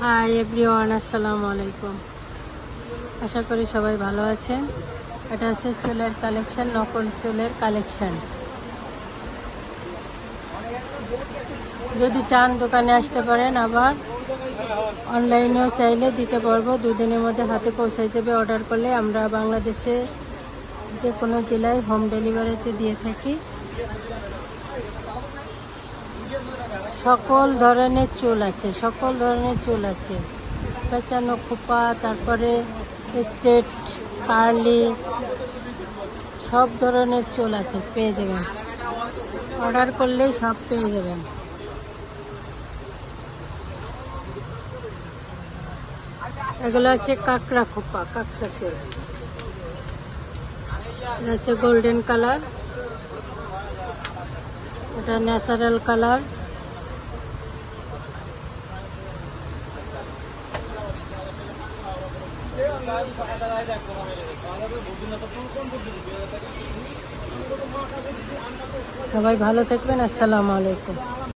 Hi everyone, আসসালামু আলাইকুম। আশা করি সবাই ভালো আছেন। এটা হচ্ছে চুলের কালেকশন, নকল চুলের কালেকশন। যদি চান দোকানে আসতে পারেন, আবার অনলাইনেও চাইলে দিতে পারবো। দুদিনের মধ্যে হাতে পৌঁছাই যাবে। অর্ডার করলে আমরা বাংলাদেশে যে কোনো জেলায় হোম ডেলিভারিতে দিয়ে থাকি। সকল ধরনের চুল আছে, সকল ধরনের চুল আছে। পেঁচানো, খোপা, তারপরে স্ট্রেট, কার্লি, সব ধরনের চুল আছে, পেয়ে যাবেন। অর্ডার করলেই সব পেয়ে যাবেন। এগুলো আছে কাঁকড়া খোপা, কাঁকড়া চুল। এটা হচ্ছে গোল্ডেন কালার, এটা ন্যাচারাল কালার। সবাই ভালো থাকবেন। আসসালামু আলাইকুম।